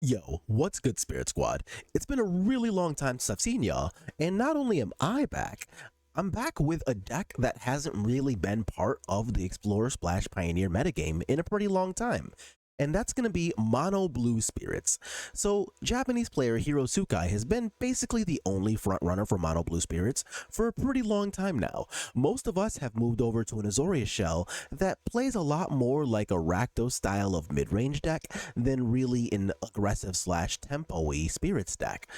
Yo, what's good, Spirit Squad? It's been a really long time since I've seen y'all, and not only am I back, I'm back with a deck that hasn't really been part of the Explorer Pioneer metagame in a pretty long time. And that's going to be Mono-Blue Spirits. So, Japanese player HEROtsukai has been basically the only frontrunner for Mono-Blue Spirits for a pretty long time now. Most of us have moved over to an Azorius shell that plays a lot more like a Rakdos style of mid-range deck than really an aggressive / tempo-y Spirits deck.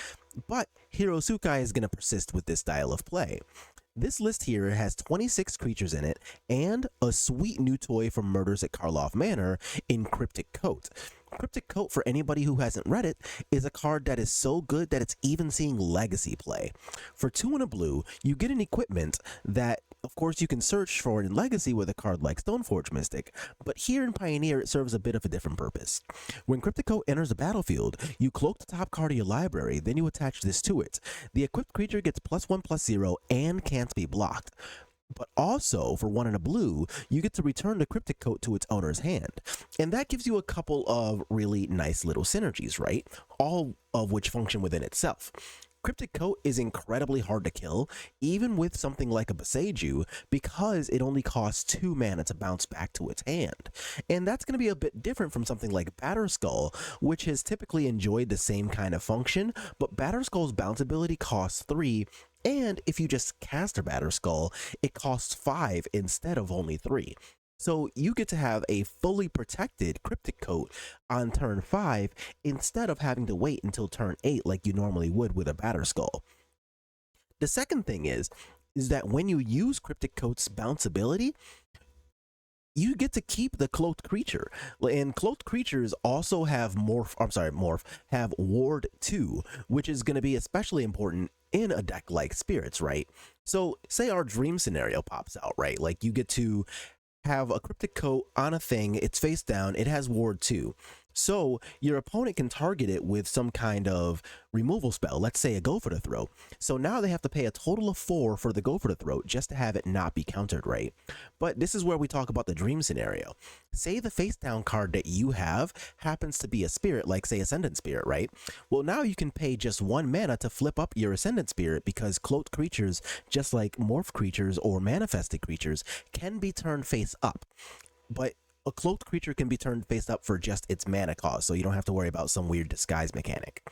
But HEROtsukai is going to persist with this style of play. This list here has 26 creatures in it, and a sweet new toy from Murders at Karlov Manor in Cryptic Coat. Cryptic Coat, for anybody who hasn't read it, is a card that is so good that it's even seeing legacy play. For 2 and a blue, you get an equipment that, of course, you can search for in Legacy with a card like Stoneforge Mystic, but here in Pioneer it serves a bit of a different purpose. When Cryptic Coat enters the battlefield, you cloak the top card of your library, then you attach this to it. The equipped creature gets +1/+0 and can't be blocked. But also, for 1 and a blue, you get to return the Cryptic Coat to its owner's hand. And that gives you a couple of really nice little synergies, right? All of which function within itself. Cryptic Coat is incredibly hard to kill, even with something like a Boseiju, because it only costs 2 mana to bounce back to its hand. And that's going to be a bit different from something like Batterskull, which has typically enjoyed the same kind of function, but Batterskull's bounce ability costs 3, and if you just cast a Batterskull, it costs 5 instead of only 3. So you get to have a fully protected Cryptic Coat on turn 5 instead of having to wait until turn 8 like you normally would with a Batterskull. The second thing is that when you use Cryptic Coat's bounce ability, you get to keep the cloaked creature, and cloaked creatures also have have ward 2, which is going to be especially important in a deck like Spirits, right? So say our dream scenario pops out, right? Like you get to have a Cryptic Coat on a thing, it's face down, it has ward 2. So your opponent can target it with some kind of removal spell, let's say a Go for the Throat. So now they have to pay a total of 4 for the Go for the Throat just to have it not be countered, right? But this is where we talk about the dream scenario. Say the face down card that you have happens to be a spirit, like say Ascendant Spirit, right? Well, now you can pay just 1 mana to flip up your Ascendant Spirit, because cloaked creatures, just like morph creatures or manifested creatures, can be turned face up. But a cloaked creature can be turned face up for just its mana cost, so you don't have to worry about some weird disguise mechanic.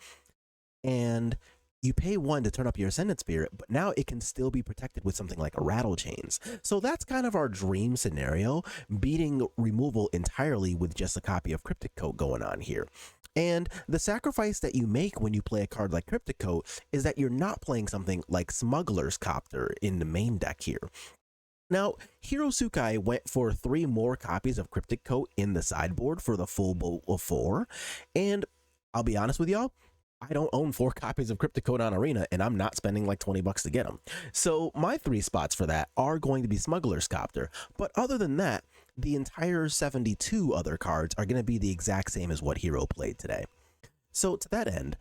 And you pay 1 to turn up your Ascendant Spirit, but now it can still be protected with something like a Rattle Chains. So that's kind of our dream scenario, beating removal entirely with just a copy of Cryptic Coat going on here. And the sacrifice that you make when you play a card like Cryptic Coat is that you're not playing something like Smuggler's Copter in the main deck here. Now, HEROtsukai went for 3 more copies of Cryptic Coat in the sideboard for the full boat of 4, and I'll be honest with y'all, I don't own 4 copies of Cryptic Coat on Arena, and I'm not spending like 20 bucks to get them. So my 3 spots for that are going to be Smuggler's Copter, but other than that, the entire 72 other cards are going to be the exact same as what Hero played today. So to that end,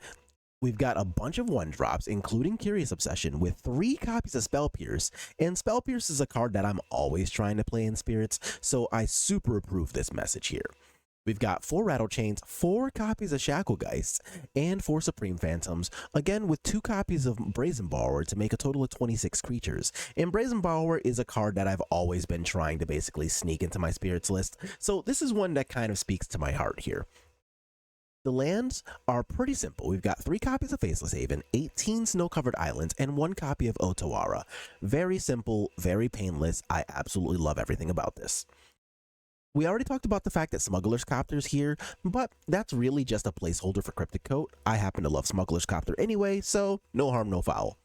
we've got a bunch of 1-drops, including Curious Obsession, with 3 copies of Spell Pierce, and Spell Pierce is a card that I'm always trying to play in Spirits, so I super approve this message here. We've got 4 Rattle Chains, 4 copies of Shacklegeists, and 4 Supreme Phantoms, again with 2 copies of Brazen Borrower to make a total of 26 creatures. And Brazen Borrower is a card that I've always been trying to basically sneak into my Spirits list, so this is one that kind of speaks to my heart here. The lands are pretty simple. We've got 3 copies of Faceless Haven, 18 Snow-Covered Islands, and 1 copy of Otawara. Very simple, very painless. I absolutely love everything about this. We already talked about the fact that Smuggler's Copter's here, but that's really just a placeholder for Cryptic Coat. I happen to love Smuggler's Copter anyway, so no harm, no foul.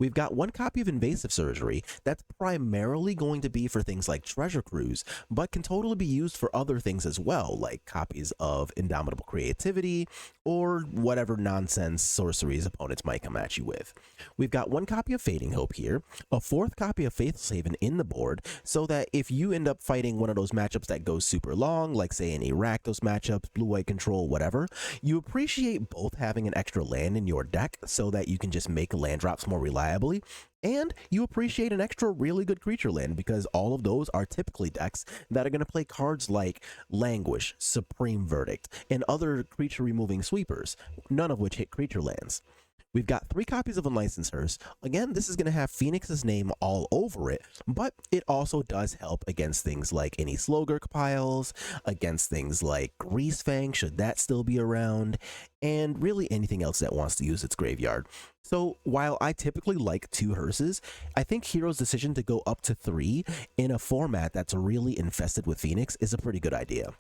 We've got 1 copy of Invasive Surgery that's primarily going to be for things like Treasure Cruise, but can totally be used for other things as well, like copies of Indomitable Creativity or whatever nonsense sorceries opponents might come at you with. We've got 1 copy of Fading Hope here, a 4th copy of Faithless Haven in the board, so that if you end up fighting one of those matchups that goes super long, like say any Rakdos matchups, blue-white control, whatever, you appreciate both having an extra land in your deck so that you can just make land drops more reliable reliably, and you appreciate an extra really good creature land because all of those are typically decks that are going to play cards like Languish, Supreme Verdict, and other creature removing sweepers, none of which hit creature lands. We've got 3 copies of Unlicensed. Again, this is going to have Phoenix's name all over it, but it also does help against things like any Slogurk piles, against things like Greasefang, should that still be around, and really anything else that wants to use its graveyard. So while I typically like 2 hearses, I think Hero's decision to go up to 3 in a format that's really infested with Phoenix is a pretty good idea.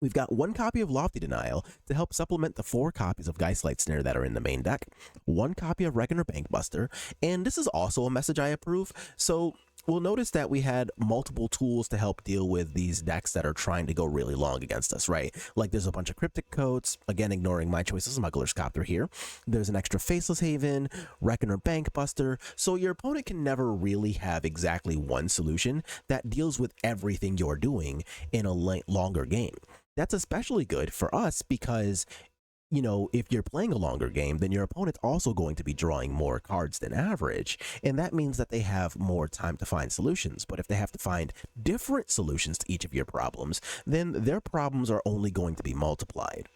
We've got 1 copy of Lofty Denial to help supplement the 4 copies of Geistlight Snare that are in the main deck, 1 copy of Reckoner Bankbuster, and this is also a message I approve, so we'll notice that we had multiple tools to help deal with these decks that are trying to go really long against us, right? Like there's a bunch of Cryptic Coats, again ignoring my choice of Smuggler's Copter here. There's an extra Faceless Haven, Reckoner Bankbuster, so your opponent can never really have exactly one solution that deals with everything you're doing in a longer game. That's especially good for us because, you know, if you're playing a longer game, then your opponent's also going to be drawing more cards than average, and that means that they have more time to find solutions. But if they have to find different solutions to each of your problems, then their problems are only going to be multiplied.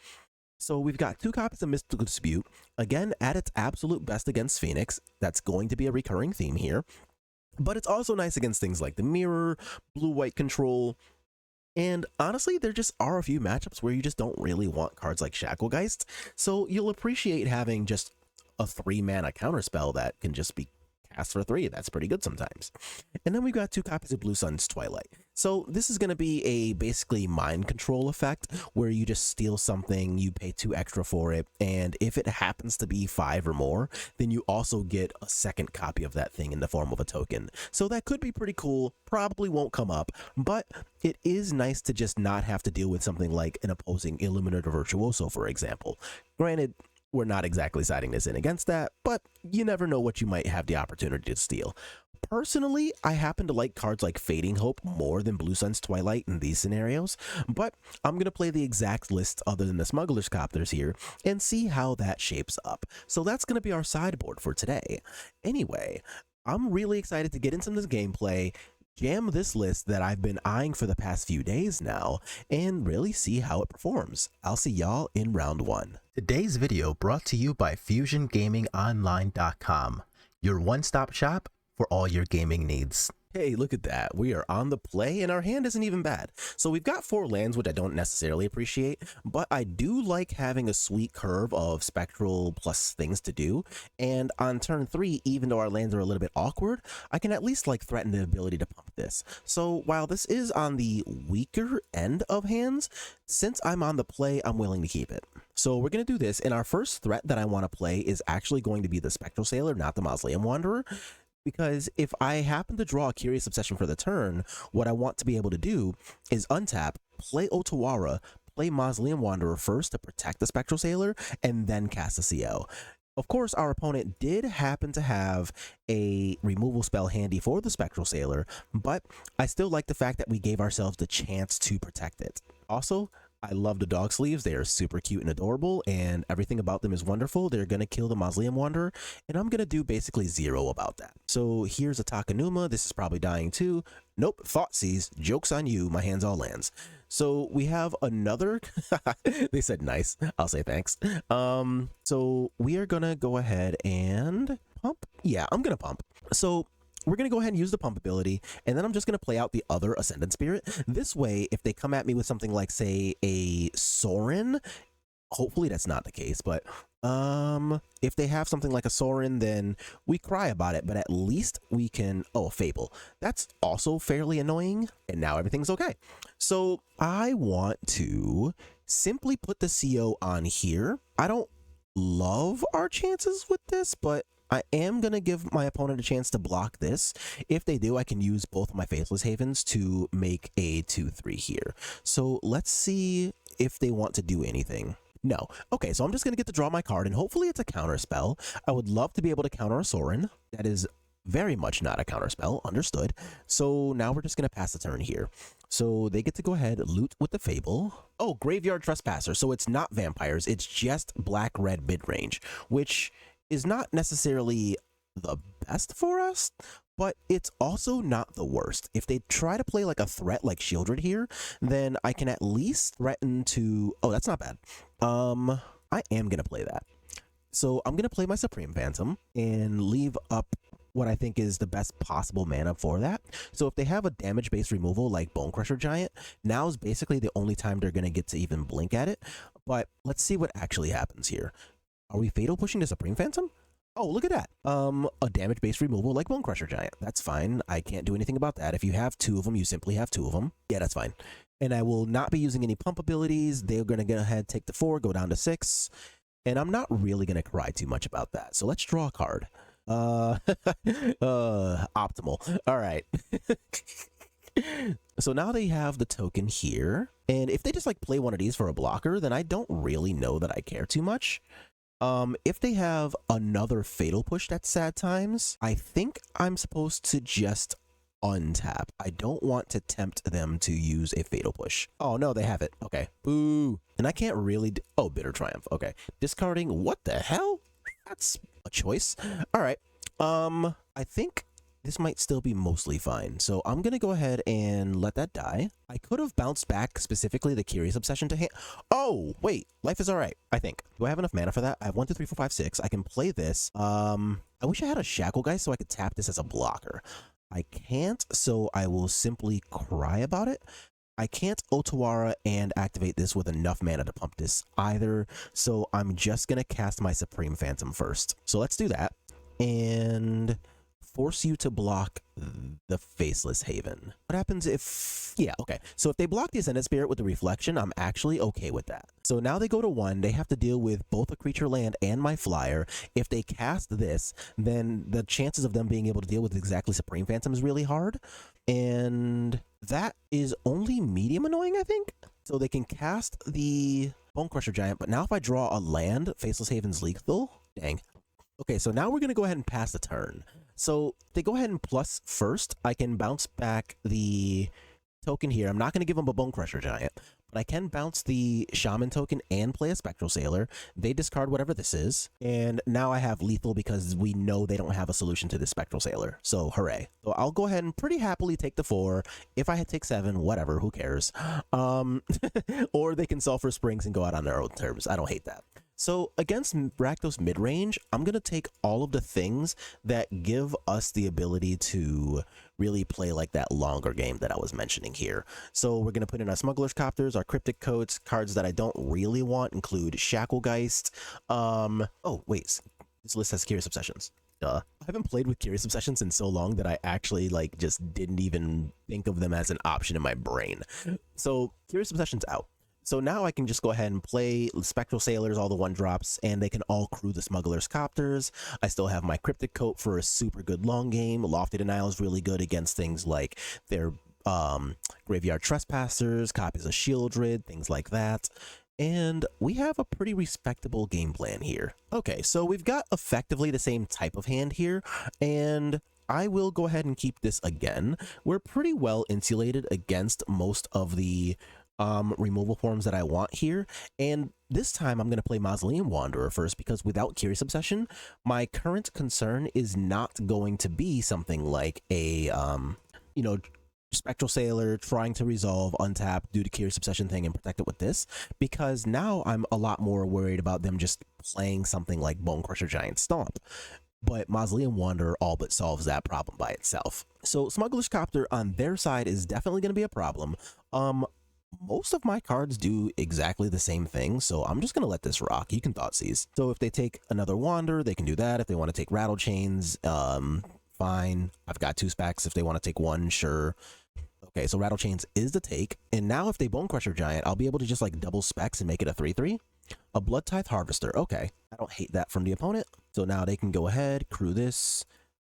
So we've got 2 copies of Mystical Dispute, again at its absolute best against Phoenix. That's going to be a recurring theme here, but it's also nice against things like the Mirror, Blue-White Control, and honestly, there just are a few matchups where you just don't really want cards like Shacklegeist, so you'll appreciate having just a 3-mana counterspell that can just be cast for 3. That's pretty good sometimes. And then we've got 2 copies of Blue Sun's Twilight. So this is going to be a basically mind control effect where you just steal something, you pay 2 extra for it, and if it happens to be 5 or more, then you also get a second copy of that thing in the form of a token. So that could be pretty cool, probably won't come up, but it is nice to just not have to deal with something like an opposing Illuminator Virtuoso, for example. Granted, we're not exactly siding this in against that, but you never know what you might have the opportunity to steal. Personally, I happen to like cards like Fading Hope more than Blue Sun's Twilight in these scenarios, but I'm going to play the exact list other than the Smuggler's Copters here and see how that shapes up. So that's going to be our sideboard for today. Anyway, I'm really excited to get into this gameplay, jam this list that I've been eyeing for the past few days now, and really see how it performs. I'll see y'all in round 1. Today's video brought to you by FusionGamingOnline.com, your one-stop shop for all your gaming needs. Hey, look at that. We are on the play and our hand isn't even bad. So we've got 4 lands, which I don't necessarily appreciate, but I do like having a sweet curve of spectral plus things to do. And on turn 3, even though our lands are a little bit awkward, I can at least like threaten the ability to pump this. So while this is on the weaker end of hands, since I'm on the play, I'm willing to keep it. So we're going to do this, and our first threat that I want to play is actually going to be the Spectral Sailor, not the Mausoleum Wanderer. Because if I happen to draw a Curious Obsession for the turn, what I want to be able to do is untap, play Otawara, play Mausoleum Wanderer first to protect the Spectral Sailor, and then cast a CO. Of course, our opponent did happen to have a removal spell handy for the Spectral Sailor, but I still like the fact that we gave ourselves the chance to protect it. Also, I love the dog sleeves. They are super cute and adorable, and everything about them is wonderful. They're going to kill the Mausoleum Wanderer, and I'm going to do basically 0 about that. So here's a Takanuma. This is probably dying too. Nope, Thoughtseize. Joke's on you. My hand's all lands. So we have another... They said nice. I'll say thanks. So we are going to go ahead and pump. Yeah, I'm going to pump. So we're going to go ahead and use the pump ability, and then I'm just going to play out the other Ascendant Spirit. This way, if they come at me with something like, say, a Sorin, hopefully that's not the case, but if they have something like a Sorin, then we cry about it, but at least we can... Oh, Fable. That's also fairly annoying, and now everything's okay. So I want to simply put the CO on here. I don't love our chances with this, but I am going to give my opponent a chance to block this. If they do, I can use both of my Faithless Havens to make a 2-3 here. So let's see if they want to do anything. No. Okay, so I'm just going to get to draw my card, and hopefully it's a counter spell. I would love to be able to counter a Sorin. That is very much not a counter spell, understood. So now we're just going to pass the turn here. So they get to go ahead, loot with the Fable. Oh, Graveyard Trespasser. So it's not vampires, it's just black-red mid-range, which is not necessarily the best for us, but it's also not the worst. If they try to play like a threat like Shieldred here, then I can at least threaten to... Oh, that's not bad. I am going to play that. So I'm going to play my Supreme Phantom and leave up what I think is the best possible mana for that. So if they have a damage-based removal like Bone Crusher Giant, now is basically the only time they're going to get to even blink at it. But let's see what actually happens here. Are we Fatal pushing the Supreme Phantom? Oh, look at that. A damage-based removal like Bone Crusher Giant. That's fine. I can't do anything about that. If you have two of them, you simply have two of them. Yeah, that's fine. And I will not be using any pump abilities. They're going to go ahead, take the 4, go down to 6. And I'm not really going to cry too much about that. So let's draw a card. Optimal. All right. So now they have the token here. And if they just like play one of these for a blocker, then I don't really know that I care too much. If they have another Fatal Push that's Sad Times, I think I'm supposed to just untap. I don't want to tempt them to use a Fatal Push. Oh no, they have it. Okay. Boo. And I can't really oh, Bitter Triumph. Okay. Discarding. What the hell? That's a choice. All right. I think this might still be mostly fine. So I'm going to go ahead and let that die. I could have bounced back specifically the Curious Obsession to hand. Oh, wait. Life is all right, I think. Do I have enough mana for that? I have 1, 2, 3, 4, 5, 6. I can play this. I wish I had a Shackle Guy so I could tap this as a blocker. I can't, so I will simply cry about it. I can't Otawara and activate this with enough mana to pump this either, so I'm just going to cast my Supreme Phantom first. So let's do that, and force you to block the Faceless Haven. What happens if... Yeah, okay. So if they block the Ascended Spirit with the Reflection, I'm actually okay with that. So now they go to 1. They have to deal with both a creature land and my flyer. If they cast this, then the chances of them being able to deal with exactly Supreme Phantom is really hard. And that is only medium annoying, I think. So they can cast the Bone Crusher Giant, but now if I draw a land, Faceless Haven's lethal. Dang. Okay, so now we're going to go ahead and pass the turn. So they go ahead and plus first. I can bounce back the token here. I'm not going to give them a Bone Crusher Giant, but I can bounce the Shaman token and play a Spectral Sailor. They discard whatever this is, and now I have lethal because we know they don't have a solution to this Spectral Sailor, so hooray. So I'll go ahead and pretty happily take the 4. If I had take 7, whatever, who cares? Or they can Sulfur Springs and go out on their own terms. I don't hate that. So against Rakdos Midrange, I'm going to take all of the things that give us the ability to really play like that longer game that I was mentioning here. So we're going to put in our Smuggler's Copters, our Cryptic Coats. Cards that I don't really want include Shacklegeist. Oh, wait. This list has Curious Obsessions. Duh. I haven't played with Curious Obsessions in so long that I actually like just didn't even think of them as an option in my brain. So Curious Obsessions out. So now I can just go ahead and play Spectral Sailors, all the 1-drops, and they can all crew the Smuggler's Copters. I still have my Cryptic Coat for a super good long game. Lofty Denial is really good against things like their Graveyard Trespassers, copies of Shieldred, things like that. And we have a pretty respectable game plan here. Okay, so we've got effectively the same type of hand here, and I will go ahead and keep this again. We're pretty well insulated against most of the removal forms that I want here, and this time I'm going to play Mausoleum Wanderer first because without Curious Obsession, my current concern is not going to be something like a you know, Spectral Sailor trying to resolve, untap, do the Curious Obsession thing and protect it with this, because now I'm a lot more worried about them just playing something like Bone Crusher Giant Stomp. But Mausoleum Wanderer all but solves that problem by itself. So Smuggler's Copter on their side is definitely going to be a problem. Most of my cards do exactly the same thing, so I'm just going to let this rock. You can Thoughtseize. So if they take another Wander, they can do that. If they want to take Rattle Chains, fine. I've got 2 specs. If they want to take 1, sure. Okay, so Rattle Chains is the take. And now if they Bone Crusher Giant, I'll be able to just like double specs and make it a 3/3. A Blood Tithe Harvester. Okay, I don't hate that from the opponent. So now they can go ahead, crew this,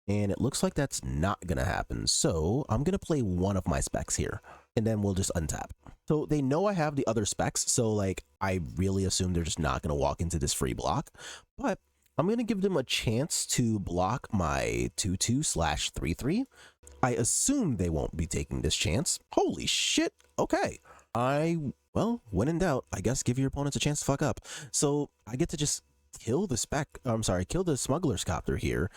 and it looks like that's not going to happen. So I'm going to play one of my specs here, and then we'll just untap. So they know I have the other specs, so like I really assume they're just not going to walk into this free block, but I'm going to give them a chance to block my 2/2/3/3. I assume they won't be taking this chance. Holy shit. Okay. Well, when in doubt, I guess give your opponents a chance to fuck up. So I get to just kill the kill the Smuggler's Copter here.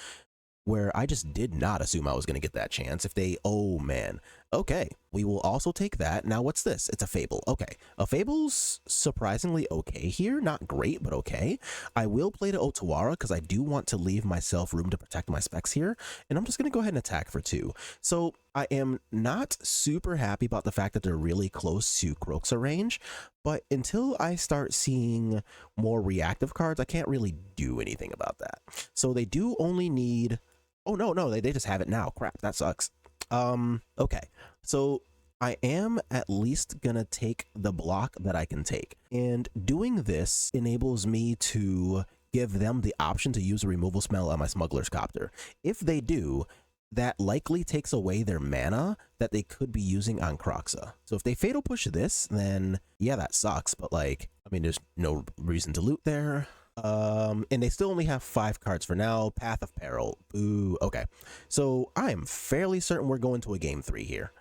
where I just did not assume I was going to get that chance. If they, oh man. Okay, we will also take that. Now what's this? It's a Fable. Okay, a Fable's surprisingly okay here. Not great, but okay. I will play the Otawara because I do want to leave myself room to protect my specs here. And I'm just going to go ahead and attack for 2. So I am not super happy about the fact that they're really close to Kroxa range. But until I start seeing more reactive cards, I can't really do anything about that. So they do only need... Oh, no, they just have it now. Crap, that sucks. Okay, so I am at least gonna take the block that I can take, and doing this enables me to give them the option to use a removal spell on my Smuggler's Copter. If they do, that likely takes away their mana that they could be using on Kroxa. So if they Fatal Push this, then yeah, that sucks, but like, I mean, there's no reason to loot there. And they still only have 5 cards for now. Path of Peril. Ooh, okay. So I am fairly certain we're going to a game 3 here.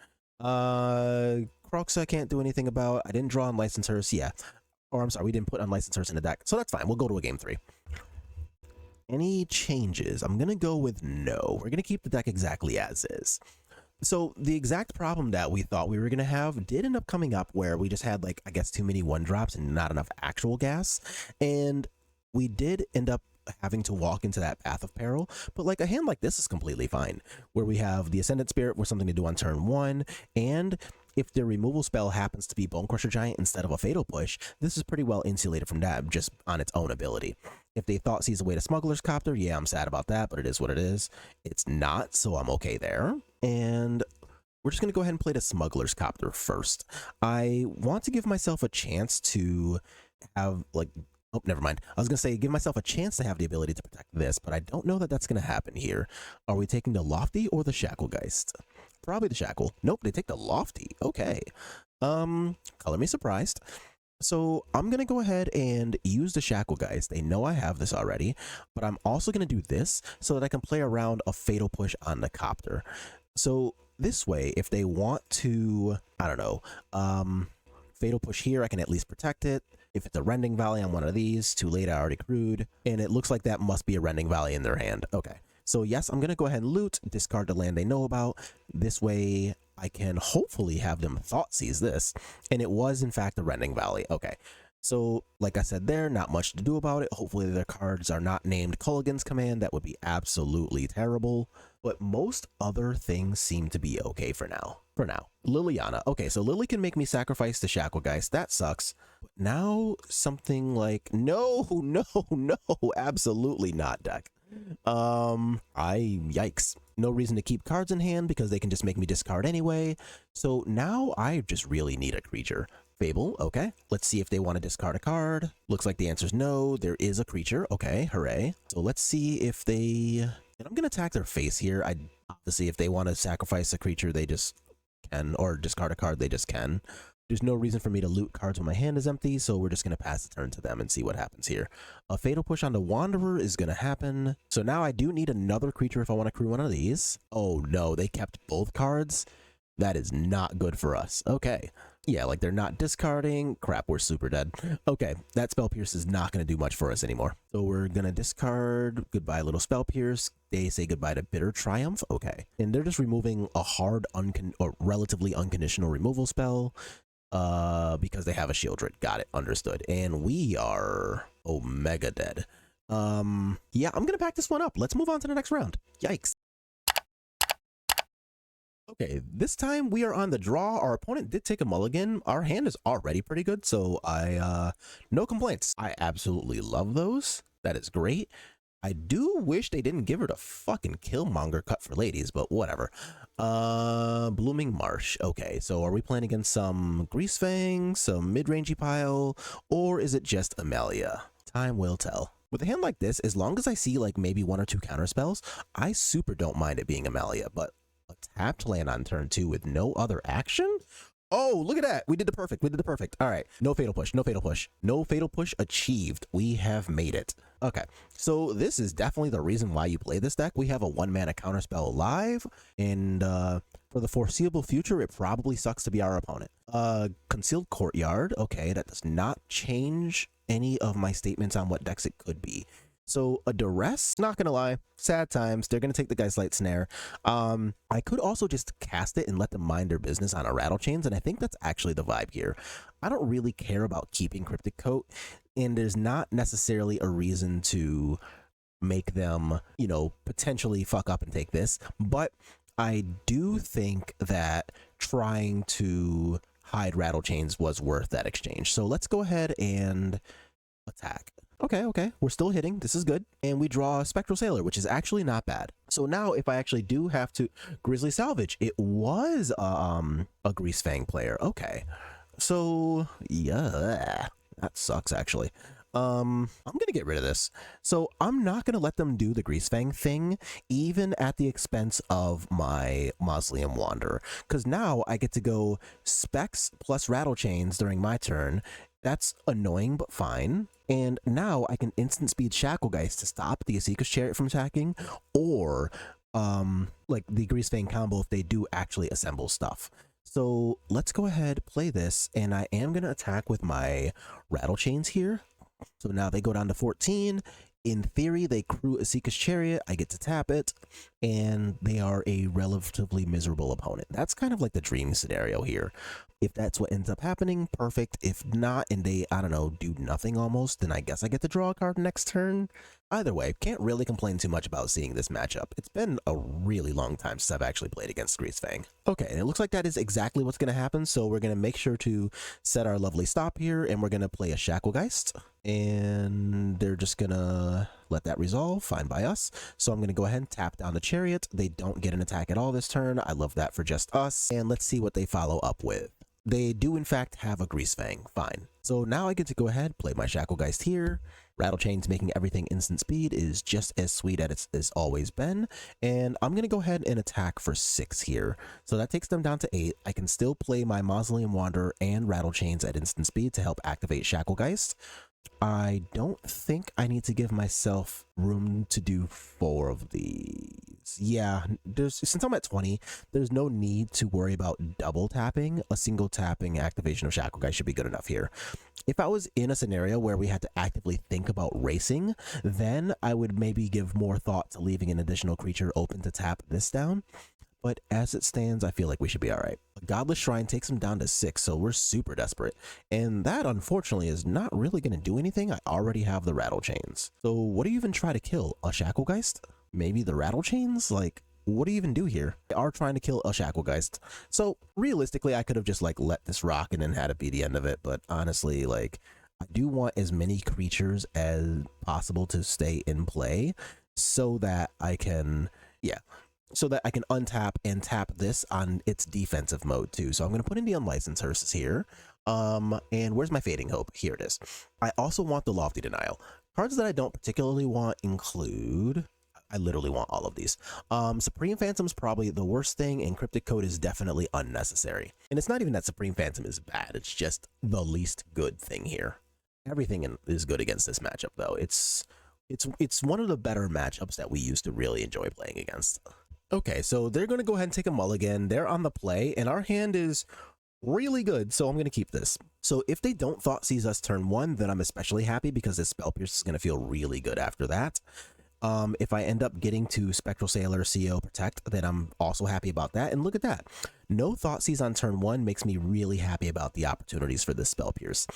Kroxa can't do anything about. I didn't draw on Licensors, yeah. Or I'm sorry, we didn't put Unlicensors in the deck. So that's fine. We'll go to a game 3. Any changes? I'm gonna go with no. We're gonna keep the deck exactly as is. So the exact problem that we thought we were going to have did end up coming up, where we just had, like, I guess too many 1-drops and not enough actual gas. And we did end up having to walk into that Path of Peril, but like a hand like this is completely fine, where we have the Ascendant Spirit with something to do on turn 1, and if the removal spell happens to be Bone Crusher Giant instead of a Fatal Push, this is pretty well insulated from that just on its own ability. If they thought sees a way to Smuggler's Copter, yeah, I'm sad about that, but it is what it is. It's not, so I'm okay there. And we're just going to go ahead and play the Smuggler's Copter first. I want to give myself a chance to have, like, oh, never mind. I was going to say give myself a chance to have the ability to protect this, but I don't know that that's going to happen here. Are we taking the Lofty or the Shacklegeist? Probably the Shackle. Nope, they take the Lofty. Okay. Color me surprised. So I'm going to go ahead and use the Shacklegeist. They know I have this already, but I'm also going to do this so that I can play around a Fatal Push on the Copter. So this way, if they want to, I don't know, Fatal Push here, I can at least protect it. If it's a Rending Valley on one of these, too late, I already crewed. And it looks like that must be a Rending Valley in their hand. Okay. So yes, I'm going to go ahead and loot, discard the land they know about. This way, I can hopefully have them Thoughtseize this. And it was, in fact, a Rending Valley. Okay. So, like I said there, not much to do about it. Hopefully their cards are not named Culligan's Command. That would be absolutely terrible. But most other things seem to be okay for now. Liliana. Okay, so Lily can make me sacrifice the Shacklegeist. That sucks. But now something like, no, absolutely not, deck. Yikes. No reason to keep cards in hand because they can just make me discard anyway. So now I just really need a creature. Fable, okay. Let's see if they want to discard a card. Looks like the answer is no. There is a creature. Okay, hooray. So let's see if they... And I'm going to attack their face here. To see if they want to sacrifice a creature, they just can, or discard a card, they just can. There's no reason for me to loot cards when my hand is empty, so we're just going to pass the turn to them and see what happens here. A Fatal Push on the Wanderer is going to happen. So now I do need another creature if I want to crew one of these. Oh no, they kept both cards? That is not good for us. Okay. Yeah, like they're not discarding. Crap, we're super dead. Okay, that Spell Pierce is not going to do much for us anymore. So we're going to discard. Goodbye, little Spell Pierce. They say goodbye to Bitter Triumph. Okay. And they're just removing a hard, or relatively unconditional removal spell because they have a Shieldred. Got it. Understood. And we are Omega dead. Yeah, I'm going to back this one up. Let's move on to the next round. Yikes. Okay, this time we are on the draw. Our opponent did take a mulligan. Our hand is already pretty good, so no complaints. I absolutely love those. That is great. I do wish they didn't give her the fucking Killmonger cut for ladies, but whatever. Blooming Marsh. Okay, so are we playing against some Greasefang, some mid-rangey pile, or is it just Amelia? Time will tell. With a hand like this, as long as I see like maybe 1 or 2 counter spells, I super don't mind it being Amelia, but a tapped land on turn 2 with no other action? Oh, look at that. We did the perfect. All right. No Fatal Push. No Fatal Push achieved. We have made it. Okay. So this is definitely the reason why you play this deck. We have a 1-mana counterspell live, and for the foreseeable future, it probably sucks to be our opponent. Concealed Courtyard. Okay, that does not change any of my statements on what decks it could be. So a duress, not gonna lie, sad times. They're gonna take the guy's light snare. I could also just cast it and let them mind their business on a rattle chains, and I think that's actually the vibe here. I don't really care about keeping Cryptic Coat, and there's not necessarily a reason to make them, you know, potentially fuck up and take this, but I do think that trying to hide rattle chains was worth that exchange. So let's go ahead and attack. Okay, we're still hitting. This is good. And we draw a Spectral Sailor, which is actually not bad. So now if I actually do have to Grizzly Salvage, it was a Greasefang player. Okay. So yeah, that sucks actually. I'm gonna get rid of this. So I'm not gonna let them do the Greasefang thing, even at the expense of my Mausoleum Wanderer, because now I get to go specs plus rattle chains during my turn. That's annoying, but fine. And now I can instant speed Shacklegeist to stop the Asika's Chariot from attacking, or like the Greasefang combo if they do actually assemble stuff. So let's go ahead, play this, and I am gonna attack with my rattle chains here. So now they go down to 14. In theory, they crew Asika's Chariot. I get to tap it, and they are a relatively miserable opponent. That's kind of like the dream scenario here. If that's what ends up happening, perfect. If not, and they, I don't know, do nothing almost, then I guess I get to draw a card next turn. Either way, can't really complain too much about seeing this matchup. It's been a really long time since I've actually played against Greasefang. Okay, and it looks like that is exactly what's going to happen, so we're going to make sure to set our lovely stop here, and we're going to play a Shacklegeist, and they're just going to let that resolve, fine by us. So I'm going to go ahead and tap down the Chariot. They don't get an attack at all this turn. I love that for just us, and let's see what they follow up with. They do in fact have a Greasefang, fine. So now I get to go ahead, play my Shacklegeist here. Rattle chains making everything instant speed is just as sweet as it's always been. And I'm going to go ahead and attack for 6 here. So that takes them down to 8. I can still play my Mausoleum Wanderer and rattle chains at instant speed to help activate Shacklegeist. I don't think I need to give myself room to do 4 of these. Yeah, since I'm at 20, there's no need to worry about double tapping. A single tapping activation of Shacklegeist should be good enough here. If I was in a scenario where we had to actively think about racing, then I would maybe give more thought to leaving an additional creature open to tap this down. But as it stands, I feel like we should be all right. A Godless Shrine takes him down to 6, so we're super desperate. And that, unfortunately, is not really going to do anything. I already have the Rattle Chains. So what do you even try to kill? A Shacklegeist? Maybe the Rattle Chains? Like, what do you even do here? They are trying to kill a Shacklegeist. So realistically, I could have just, like, let this rock and then had it be the end of it. But honestly, like, I do want as many creatures as possible to stay in play so that I can, so that I can untap and tap this on its defensive mode too. So I'm going to put in the Unlicensed Hearses here. And where's my Fading Hope? Here it is. I also want the Lofty Denial. Cards that I don't particularly want include, I literally want all of these. Supreme Phantom's probably the worst thing, and Cryptic Code is definitely unnecessary. And it's not even that Supreme Phantom is bad, it's just the least good thing here. Everything is good against this matchup though. It's one of the better matchups that we used to really enjoy playing against. Okay, so they're going to go ahead and take a mulligan. They're on the play, and our hand is really good, so I'm going to keep this. So if they don't Thoughtseize us turn 1, then I'm especially happy because this Spell Pierce is going to feel really good after that. If I end up getting to Spectral Sailor, CO, Protect, then I'm also happy about that. And look at that. No Thoughtseize on turn 1 makes me really happy about the opportunities for this Spell Pierce.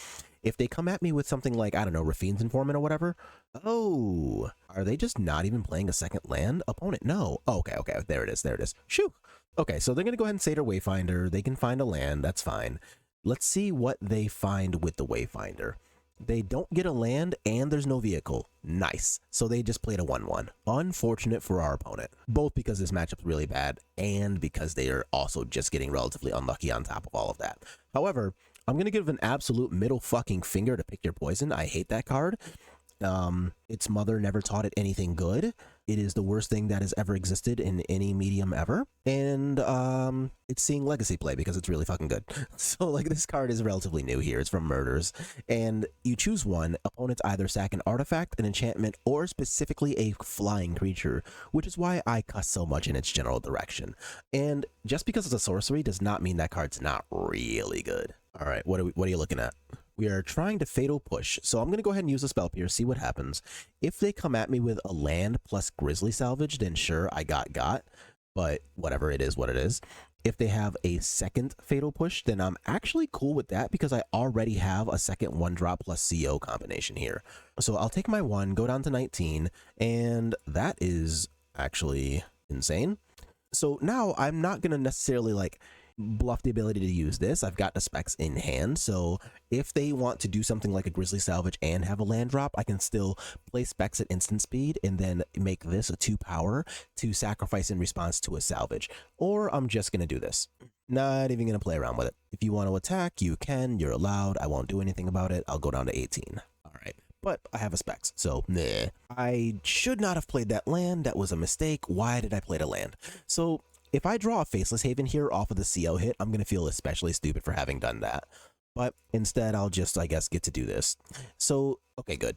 If they come at me with something like, I don't know, Rafine's Informant or whatever, oh, are they just not even playing a second land? Opponent, no. Oh, okay, there it is. Shoo! Okay, so they're going to go ahead and Satyr Wayfinder. They can find a land, that's fine. Let's see what they find with the Wayfinder. They don't get a land, and there's no vehicle. Nice. So they just played a 1-1. Unfortunate for our opponent, both because this matchup's really bad, and because they are also just getting relatively unlucky on top of all of that. However, I'm going to give an absolute middle fucking finger to Pick Your Poison. I hate that card. Its mother never taught it anything good. It is the worst thing that has ever existed in any medium ever. And it's seeing legacy play because it's really fucking good. So like this card is relatively new here. It's from Murders. And you choose one. Opponents either sack an artifact, an enchantment, or specifically a flying creature, which is why I cuss so much in its general direction. And just because it's a sorcery does not mean that card's not really good. All right, what are you looking at? We are trying to Fatal Push, so I'm going to go ahead and use a Spell Pierce, see what happens. If they come at me with a land plus Grizzly Salvage, then sure, I got, but whatever, it is what it is. If they have a second Fatal Push, then I'm actually cool with that because I already have a second 1-drop plus CO combination here. So I'll take my 1, go down to 19, and that is actually insane. So now I'm not going to necessarily like bluff the ability to use this. I've got the specs in hand, so if they want to do something like a Grizzly Salvage and have a land drop, I can still play specs at instant speed and then make this a 2 power to sacrifice in response to a salvage. Or I'm just going to do this. Not even going to play around with it. If you want to attack, you can. You're allowed. I won't do anything about it. I'll go down to 18. All right. But I have a specs, so nah. I should not have played that land. That was a mistake. Why did I play the land? So if I draw a Faceless Haven here off of the CO hit, I'm going to feel especially stupid for having done that. But instead, I'll just, I guess, get to do this. So, okay, good.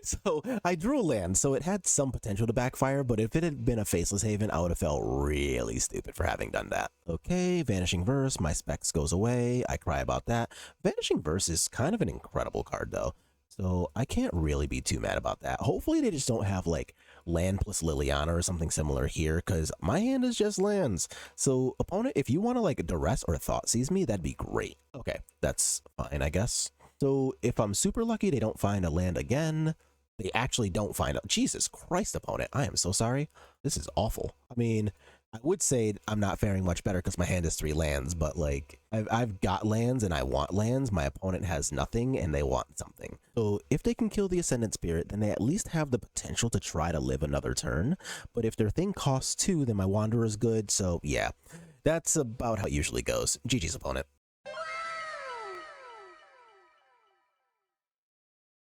So I drew a land, so it had some potential to backfire, but if it had been a Faceless Haven, I would have felt really stupid for having done that. Okay, Vanishing Verse, my specs goes away. I cry about that. Vanishing Verse is kind of an incredible card, though. So I can't really be too mad about that. Hopefully they just don't have like land plus Liliana or something similar here, because my hand is just lands. So opponent, if you want to like duress or thought seize me, that'd be great. Okay, that's fine, I guess. So if I'm super lucky they don't find a land again, they actually don't find a... Jesus Christ, opponent, I am so sorry. This is awful. I mean, I would say I'm not faring much better because my hand is 3 lands, but like I've got lands and I want lands. My opponent has nothing and they want something. So if they can kill the Ascendant Spirit, then they at least have the potential to try to live another turn. But if their thing costs 2, then my Wanderer is good. So yeah, that's about how it usually goes. GG's, opponent.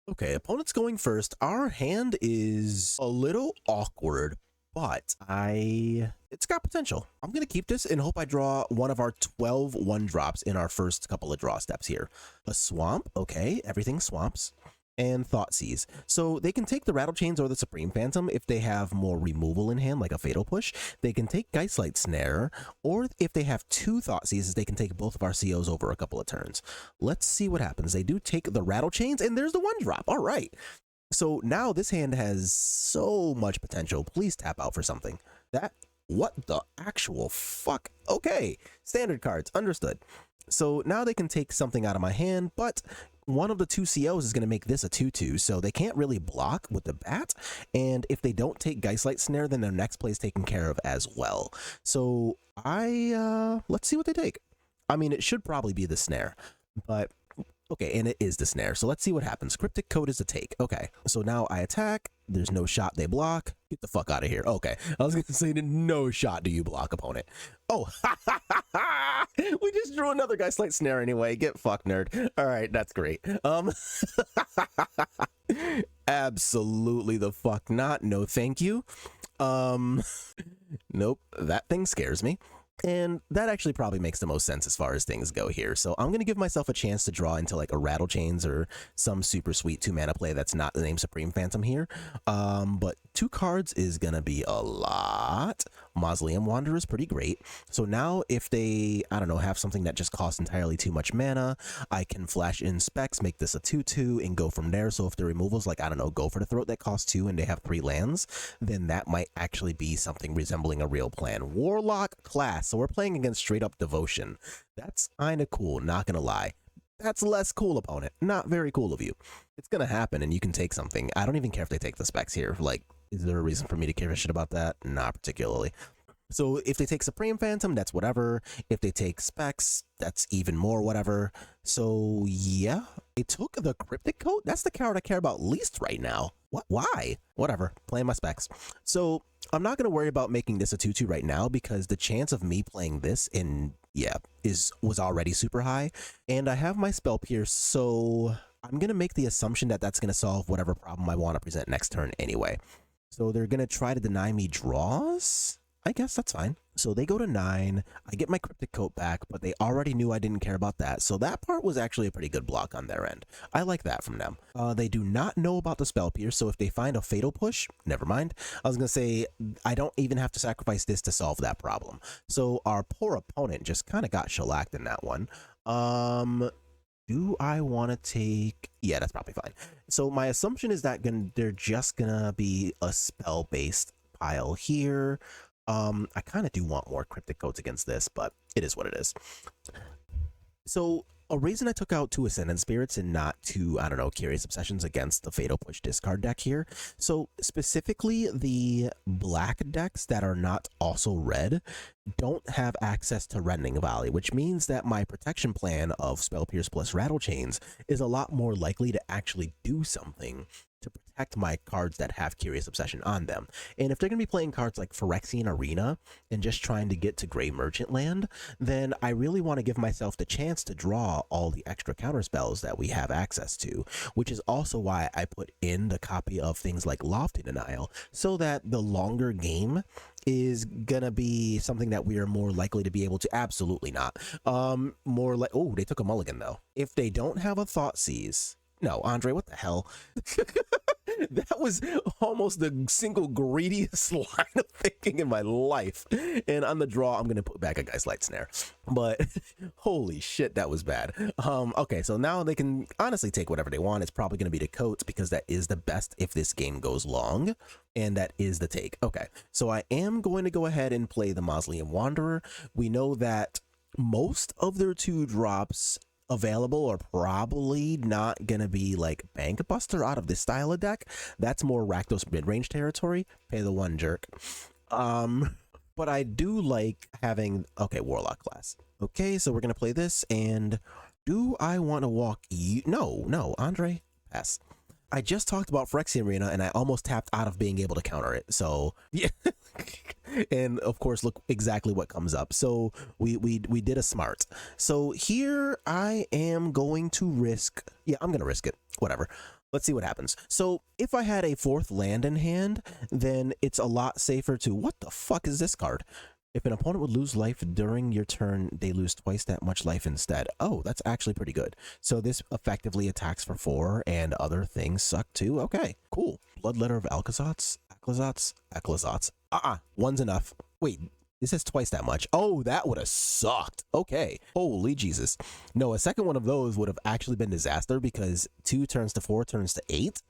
Okay, opponent's going first. Our hand is a little awkward, but it's got potential. I'm going to keep this and hope I draw one of our 12 1-drops in our first couple of draw steps here. A Swamp, okay, everything swamps, and Thoughtseize. So they can take the Rattlechains or the Supreme Phantom if they have more removal in hand, like a Fatal Push. They can take Geistlight Snare, or if they have 2 Thoughtseizes, they can take both of our COs over a couple of turns. Let's see what happens. They do take the Rattlechains, and there's the 1-drop. All right. So now this hand has so much potential. Please tap out for something. What the actual fuck? Okay, standard cards, understood. So now they can take something out of my hand, but one of the 2 COs is going to make this a 2/2, so they can't really block with the bat. And if they don't take Geistlight Snare, then their next play is taken care of as well. So let's see what they take. I mean, it should probably be the Snare, but okay, and it is the Snare. So let's see what happens. Cryptic Code is a take. Okay, so now I attack. There's no shot they block. Get the fuck out of here. Okay, I was going to say no shot do you block, opponent. Oh, we just drew another Geistlight Snare anyway. Get fucked, nerd. All right, that's great. Absolutely the fuck not. No, thank you. Nope, that thing scares me. And that actually probably makes the most sense as far as things go here. So I'm going to give myself a chance to draw into like a Rattlechains or some super sweet 2-mana play that's not the name Supreme Phantom here. But 2 cards is going to be a lot. Mausoleum Wanderer is pretty great. So now if they, I don't know, have something that just costs entirely too much mana, I can flash in specs, make this a 2/2 and go from there. So if the removal's like, I don't know, Go for the Throat that costs 2 and they have 3 lands, then that might actually be something resembling a real plan. Warlock class. So we're playing against straight up Devotion. That's kind of cool, not gonna lie. That's less cool, opponent. Not very cool of you. It's gonna happen and you can take something. I don't even care if they take the specs here. Like, is there a reason for me to care a shit about that? Not particularly. So if they take Supreme Phantom, that's whatever. If they take specs, that's even more whatever. So yeah, they took the Cryptic Coat. That's the card I care about least right now. What? Why? Whatever. Playing my specs. So I'm not going to worry about making this a 2/2 right now because the chance of me playing this was already super high. And I have my Spell Pierce, so I'm going to make the assumption that that's going to solve whatever problem I want to present next turn anyway. So they're going to try to deny me draws? I guess that's fine. So they go to 9. I get my Cryptic Coat back, but they already knew I didn't care about that. So that part was actually a pretty good block on their end. I like that from them. They do not know about the Spell Pierce, so if they find a Fatal Push, never mind. I was going to say, I don't even have to sacrifice this to solve that problem. So our poor opponent just kind of got shellacked in that one. Do I want to take... Yeah, that's probably fine. So my assumption is that they're just gonna be a spell-based pile here. I kind of do want more cryptic codes against this, but it is what it is. So a reason I took out 2 Ascendant Spirits and not 2, I don't know, Curious Obsessions against the Fatal Push discard deck here. So specifically the black decks that are not also red don't have access to Rending Valley, which means that my protection plan of Spell Pierce plus Rattle Chains is a lot more likely to actually do something to protect my cards that have Curious Obsession on them. And if they're going to be playing cards like Phyrexian Arena and just trying to get to Gray Merchant land, then I really want to give myself the chance to draw all the extra counter spells that we have access to, which is also why I put in the copy of things like Lofty Denial, so that the longer game is gonna be something that we are more likely to be able to... Absolutely not. More like... Oh, they took a mulligan though. If they don't have a Thoughtseize... No, Andre, what the hell? That was almost the single greediest line of thinking in my life. And on the draw, I'm going to put back a Guy's Light Snare. But holy shit, that was bad. Okay, so now they can honestly take whatever they want. It's probably going to be the Coats because that is the best if this game goes long. And that is the take. Okay, so I am going to go ahead and play the Mausoleum Wanderer. We know that most of their 2 drops available are probably not gonna be like Bank Buster out of this style of deck. That's more Rakdos midrange territory. Pay the 1, jerk. But I do like having... Okay, Warlock class. Okay, so we're gonna play this, and do I want to walk you? No, Andre, pass. I just talked about Phyrexian Arena and I almost tapped out of being able to counter it. So yeah. And of course, look exactly what comes up. So we did a smart. So here I am going to risk... Yeah, I'm going to risk it. Whatever. Let's see what happens. So if I had a 4th land in hand, then it's a lot safer to... What the fuck is this card? If an opponent would lose life during your turn, they lose twice that much life instead. Oh, that's actually pretty good. So this effectively attacks for 4 and other things suck too. Okay, cool. Bloodletter of Alkazats? Ecclesats? 1's enough. Wait, this is twice that much. Oh, that would have sucked. Okay. Holy Jesus. No, a second one of those would have actually been disaster because 2 turns to 4 turns to 8.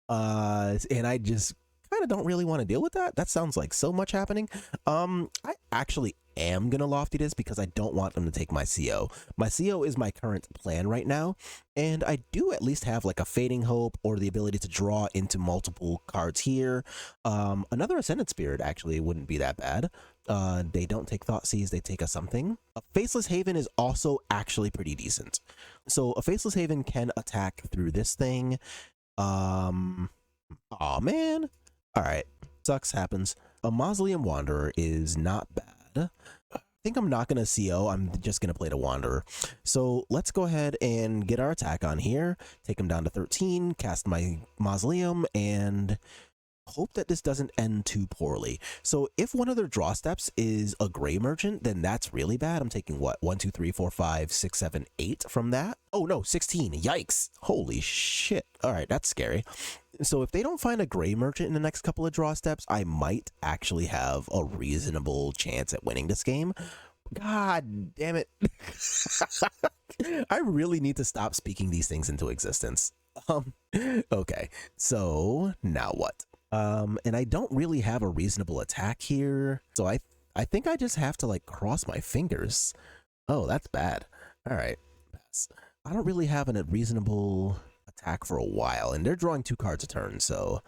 And I just... kind of don't really want to deal with that. That sounds like so much happening. I actually am gonna Lofty this because I don't want them to take my CO. My CO is my current plan right now, and I do at least have like a Fading Hope or the ability to draw into multiple cards here. Another Ascendant Spirit actually wouldn't be that bad. They don't take Thoughtseize, they take a something. A Faceless Haven is also actually pretty decent. So a Faceless Haven can attack through this thing. Aw, man. All right, sucks, happens. A Mausoleum Wanderer is not bad. I think I'm not going to CO. I'm just going to play the Wanderer. So let's go ahead and get our attack on here. Take him down to 13, cast my Mausoleum, and hope that this doesn't end too poorly. So if one of their draw steps is a Gray Merchant, then that's really bad. I'm taking what? 1, 2, 3, 4, 5, 6, 7, 8 from that. Oh no, 16. Yikes. Holy shit. All right, that's scary. So if they don't find a Gray Merchant in the next couple of draw steps, I might actually have a reasonable chance at winning this game. God damn it. I really need to stop speaking these things into existence. Okay, so now what? And I don't really have a reasonable attack here. So I think I just have to like cross my fingers. Oh, that's bad. All right, pass. I don't really have a reasonable attack for a while, and they're drawing 2 cards a turn, so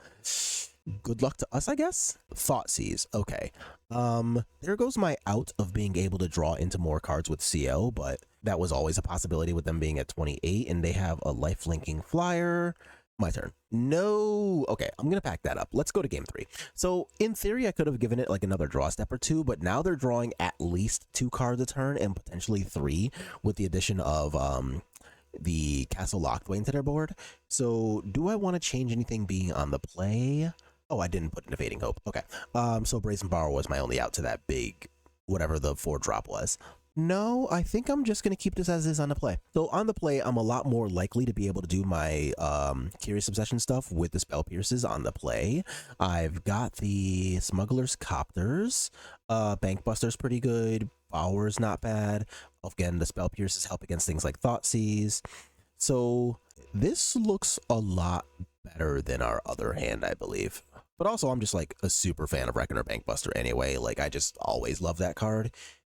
good luck to us, I guess. Thoughtseize. Okay. There goes my out of being able to draw into more cards with CO, but that was always a possibility with them being at 28, and they have a life-linking flyer. My turn. No. Okay, I'm gonna pack that up. Let's go to game 3. So in theory, I could have given it like another draw step or 2, but now they're drawing at least 2 cards a turn and potentially 3 with the addition of the Castle Locthwain to their board. So do I want to change anything being on the play? Oh, I didn't put in a Fading Hope. Okay. So Brazen Borrow was my only out to that big, whatever the 4 drop was. No, I think I'm just going to keep this as is on the play. So on the play, I'm a lot more likely to be able to do my Curious Obsession stuff with the Spell Pierces on the play. I've got the Smuggler's Copters. Bank Buster's pretty good. Power's not bad. Again, the Spell Pierces help against things like Thoughtseize. So this looks a lot better than our other hand, I believe. But also, I'm just like a super fan of Reckoner Bankbuster anyway. Like, I just always love that card.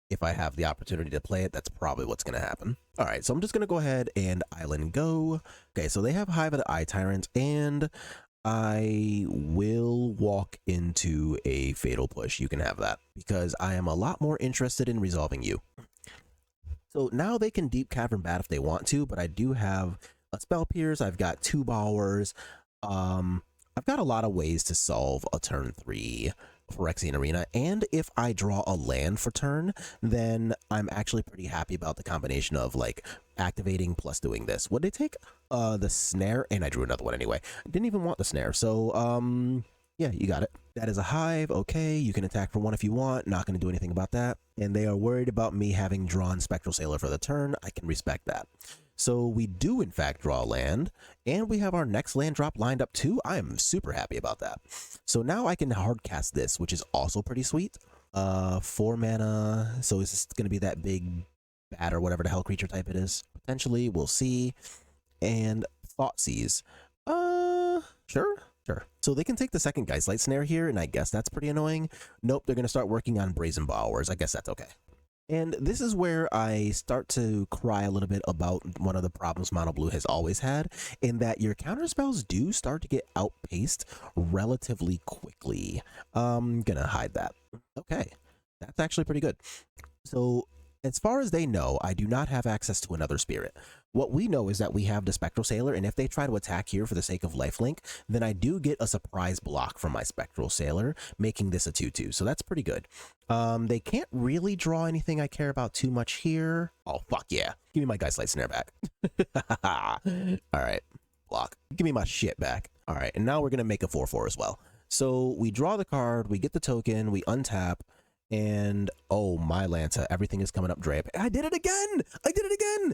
If I have the opportunity to play it, that's probably what's going to happen. All right, so I'm just going to go ahead and Island Go. Okay, so they have Hive of the Eye Tyrant, and I will walk into a Fatal Push. You can have that, because I am a lot more interested in resolving you. So now they can Deep Cavern Bat if they want to, but I do have a Spell Pierce. I've got 2 Bowers. I've got a lot of ways to solve a turn 3 Phyrexian Arena, and if I draw a land for turn, then I'm actually pretty happy about the combination of like activating plus doing this. Would they take the Snare? And I drew another one anyway. I didn't even want the Snare, so yeah, you got it. That is a Hive. Okay, you can attack for 1 if you want. Not going to do anything about that. And they are worried about me having drawn Spectral Sailor for the turn. I can respect that. So we do in fact draw a land, and we have our next land drop lined up too. I am super happy about that. So now I can hard cast this, which is also pretty sweet. 4 mana. So is this going to be that big bat or whatever the hell creature type it is? Potentially, we'll see. And Thoughtseize. Sure. So they can take the second Geistlight Snare here, and I guess that's pretty annoying. Nope, they're going to start working on Brazen Bowers. I guess that's okay. And this is where I start to cry a little bit about one of the problems Mono Blue has always had, in that your counter spells do start to get outpaced relatively quickly. I'm gonna hide that. Okay, that's actually pretty good. So as far as they know, I do not have access to another spirit. What we know is that we have the Spectral Sailor, and if they try to attack here for the sake of lifelink, then I do get a surprise block from my Spectral Sailor, making this a 2/2. So that's pretty good. They can't really draw anything I care about too much here. Oh, fuck yeah. Give me my Geistlight Snare back. All right, block. Give me my shit back. All right, and now we're going to make a 4/4 as well. So we draw the card, we get the token, we untap, and oh my Lanta, everything is coming up drape. I did it again!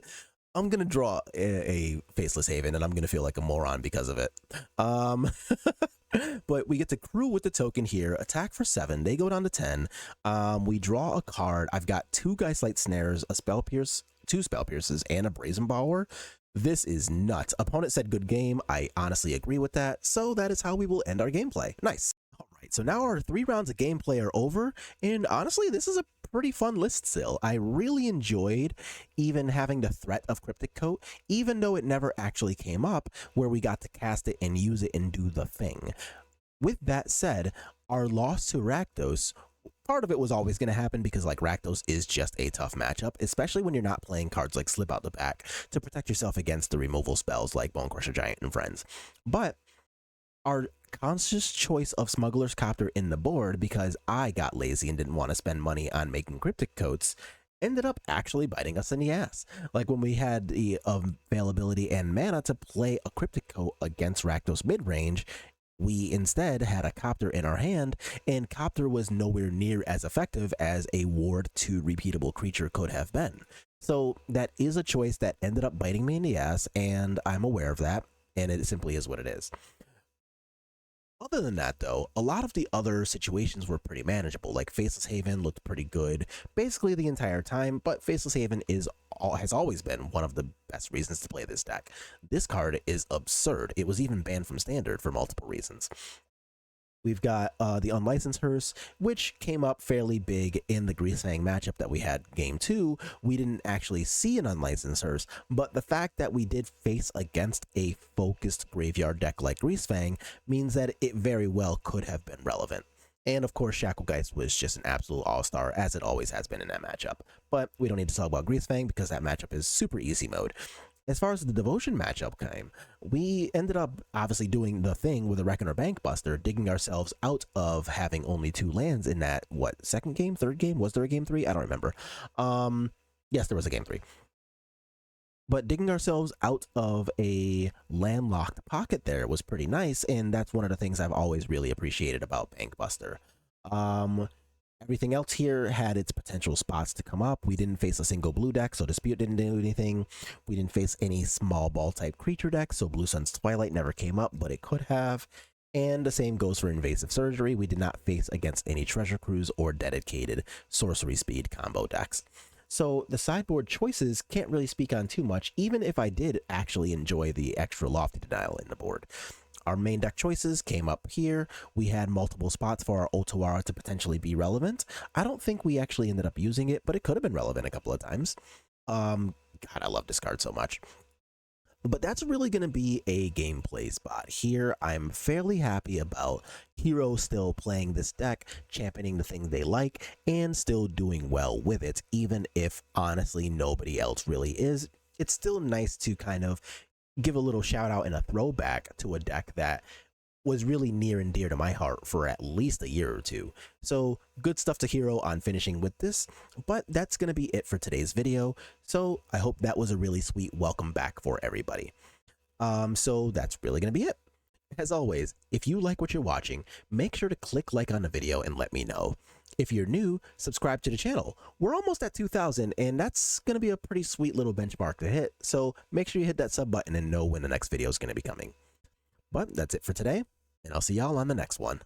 I'm gonna draw a Faceless Haven, and I'm gonna feel like a moron because of it. But we get to crew with the token here, attack for 7, they go down to 10. We draw a card. I've got 2 Geistlight Snares, a Spell Pierce, 2 Spell Pierces, and a Brazen Bower. This is nuts. Opponent said good game. I honestly agree with that. So that is how we will end our gameplay. Nice. All right, so now our 3 rounds of gameplay are over, and honestly, this is a pretty fun list still. I really enjoyed even having the threat of Cryptic Coat, even though it never actually came up, where we got to cast it and use it and do the thing. With that said, our loss to Rakdos, part of it was always going to happen because like Rakdos is just a tough matchup, especially when you're not playing cards like Slip Out the Back to protect yourself against the removal spells like Bonecrusher Giant and friends. But our conscious choice of Smuggler's Copter in the board, because I got lazy and didn't want to spend money on making Cryptic Coats, ended up actually biting us in the ass. Like when we had the availability and mana to play a Cryptic Coat against Rakdos Midrange, we instead had a Copter in our hand, and Copter was nowhere near as effective as a Ward 2 repeatable creature could have been. So that is a choice that ended up biting me in the ass, and I'm aware of that, and it simply is what it is. Other than that, though, a lot of the other situations were pretty manageable. Like Faceless Haven looked pretty good basically the entire time, but Faceless Haven has always been one of the best reasons to play this deck. This card is absurd. It was even banned from Standard for multiple reasons. We've got the Unlicensed Hearse, which came up fairly big in the Greasefang matchup that we had game 2. We didn't actually see an Unlicensed Hearse, but the fact that we did face against a focused graveyard deck like Greasefang means that it very well could have been relevant. And of course, Shacklegeist was just an absolute all-star, as it always has been in that matchup. But we don't need to talk about Greasefang because that matchup is super easy mode. As far as the Devotion matchup came, we ended up obviously doing the thing with a Reckoner Bankbuster, digging ourselves out of having only 2 lands in that, what, second game, third game? Was there a game 3? I don't remember. Yes, there was a game 3. But digging ourselves out of a landlocked pocket there was pretty nice, and that's one of the things I've always really appreciated about Bankbuster. Everything else here had its potential spots to come up. We didn't face a single blue deck, so Dispute didn't do anything. We didn't face any small ball type creature deck, so Blue Sun's Twilight never came up, but it could have. And the same goes for Invasive Surgery. We did not face against any Treasure Cruise or dedicated sorcery speed combo decks. So the sideboard choices can't really speak on too much, even if I did actually enjoy the extra Lofty Denial in the board. Our main deck choices came up here. We had multiple spots for our Otawara to potentially be relevant. I don't think we actually ended up using it, but it could have been relevant a couple of times. God, I love this card so much. But that's really going to be a gameplay spot. Here, I'm fairly happy about Hero still playing this deck, championing the thing they like, and still doing well with it, even if honestly nobody else really is. It's still nice to kind of give a little shout out and a throwback to a deck that was really near and dear to my heart for at least a year or two. So good stuff to Hero on finishing with this, but that's going to be it for today's video. So I hope that was a really sweet welcome back for everybody. So that's really going to be it. As always, if you like what you're watching, make sure to click like on the video and let me know. If you're new, subscribe to the channel. We're almost at 2,000, and that's going to be a pretty sweet little benchmark to hit. So make sure you hit that sub button and know when the next video is going to be coming. But that's it for today, and I'll see y'all on the next one.